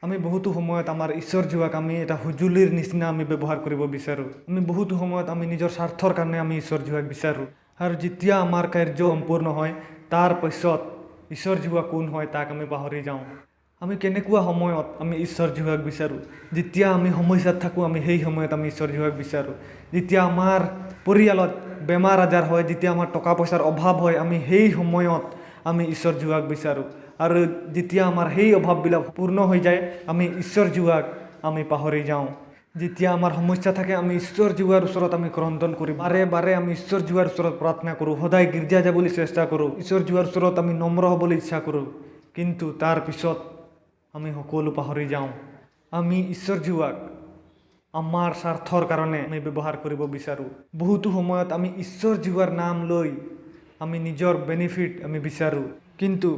আমি বহুতো সময়ত আমাৰ ঈশ্বৰ যোৱাক আমি এটা সঁজুলিৰ নিচিনা আমি ব্যৱহাৰ কৰিব বিচাৰোঁ। আমি বহুতো সময়ত আমি নিজৰ স্বাৰ্থৰ কাৰণে আমি ঈশ্বৰ যোৱাক বিচাৰোঁ। আৰু যেতিয়া আমাৰ কাৰ্য সম্পূৰ্ণ হয় তাৰ পিছত ঈশ্বৰ যোৱা কোন হয় তাক আমি পাহৰি যাওঁ। আমি কেনেকুৱা সময়ত আমি ঈশ্বৰ যোৱাক বিচাৰোঁ? যেতিয়া আমি সমস্যাত থাকোঁ আমি সেই সময়ত আমি ঈশ্বৰ যোৱাক বিচাৰোঁ। যেতিয়া আমাৰ পৰিয়ালত বেমাৰ আজাৰ হয়, যেতিয়া আমাৰ টকা পইচাৰ অভাৱ হয়, আমি সেই সময়ত আমি ঈশ্বৰ যোৱাক বিচাৰোঁ। আৰু যেতিয়া আমাৰ সেই অভাৱবিলাক পূৰ্ণ হৈ যায় আমি ঈশ্বৰ যোৱাক আমি পাহৰি যাওঁ। যেতিয়া আমাৰ সমস্যা থাকে আমি ঈশ্বৰ যোৱাৰ ওচৰত আমি ক্ৰন্দন কৰোঁ। বাৰে বাৰে আমি ঈশ্বৰ যোৱাৰ ওচৰত প্ৰাৰ্থনা কৰোঁ, সদায় গীৰ্জা যাবলৈ চেষ্টা কৰোঁ, ঈশ্বৰ যোৱাৰ ওচৰত আমি নম্ৰ হ'বলৈ ইচ্ছা কৰোঁ। কিন্তু তাৰ পিছত আমি সকলো পাহৰি যাওঁ। আমি ঈশ্বৰ যোৱাক আমাৰ স্বাৰ্থৰ কাৰণে আমি ব্যৱহাৰ কৰিব বিচাৰোঁ। বহুতো সময়ত আমি ঈশ্বৰ যোৱাৰ নাম লৈ আমি নিজৰ বেনিফিট আমি বিচাৰোঁ, কিন্তু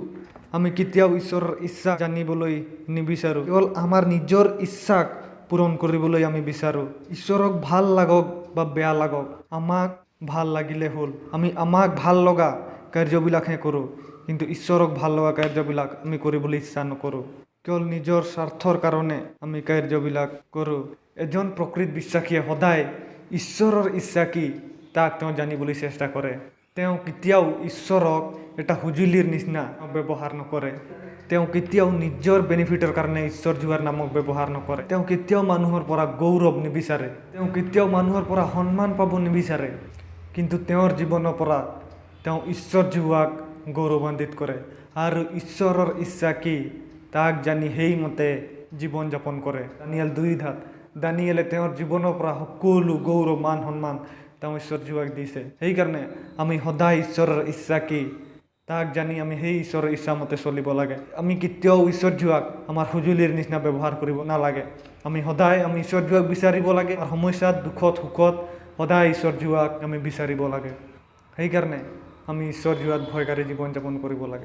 আমি কেতিয়াও ঈশ্বৰৰ ইচ্ছা জানিবলৈ নিবিচাৰোঁ। কেৱল আমাৰ নিজৰ ইচ্ছাক পূৰণ কৰিবলৈ আমি বিচাৰোঁ। ঈশ্বৰক ভাল লাগক বা বেয়া লাগক, আমাক ভাল লাগিলে হ'ল। আমি আমাক ভাল লগা কাৰ্যবিলাকহে কৰোঁ, কিন্তু ঈশ্বৰক ভাল লগা কাৰ্যবিলাক আমি কৰিবলৈ ইচ্ছা নকৰোঁ। কেৱল নিজৰ স্বাৰ্থৰ কাৰণে আমি কাৰ্যবিলাক কৰোঁ। এজন প্ৰকৃত বিশ্বাসীয়ে সদায় ঈশ্বৰৰ ইচ্ছা কি তাক তেওঁ জানিবলৈ চেষ্টা কৰে। তেওঁ কেতিয়াও ঈশ্বৰক এটা সঁজুলিৰ নিচিনা ব্যৱহাৰ নকৰে। তেওঁ কেতিয়াও নিজৰ বেনিফিটৰ কাৰণে ঈশ্বৰ যোৱাৰ নামক ব্যৱহাৰ নকৰে। তেওঁ কেতিয়াও মানুহৰ পৰা গৌৰৱ নিবিচাৰে। তেওঁ কেতিয়াও মানুহৰ পৰা সন্মান পাব নিবিচাৰে। কিন্তু তেওঁৰ জীৱনৰ পৰা তেওঁ ঈশ্বৰ যোৱাক গৌৰৱান্বিত কৰে আৰু ঈশ্বৰৰ ইচ্ছা কি তাক জানি সেইমতে জীৱন যাপন কৰে। দানিয়েল 2:7 দানিয়েলে তেওঁৰ জীৱনৰ পৰা সকলো গৌৰৱ মান সন্মান তেওঁ ঈশ্বৰ যোৱাক দিছে। সেইকাৰণে আমি সদায় ঈশ্বৰৰ ইচ্ছা কি তাক জানি আমি সেই ঈশ্বৰৰ ইচ্ছা মতে চলিব লাগে। আমি কেতিয়াও ঈশ্বৰ যোৱাক আমাৰ সঁজুলিৰ নিচিনা ব্যৱহাৰ কৰিব নালাগে। আমি সদায় আমি ঈশ্বৰ যোৱাক বিচাৰিব লাগে আৰু সমস্যাত দুখত সুখত সদায় ঈশ্বৰ যোৱাক আমি বিচাৰিব লাগে। সেইকাৰণে আমি ঈশ্বৰ যোৱাত ভয়কাৰী জীৱন যাপন কৰিব লাগে।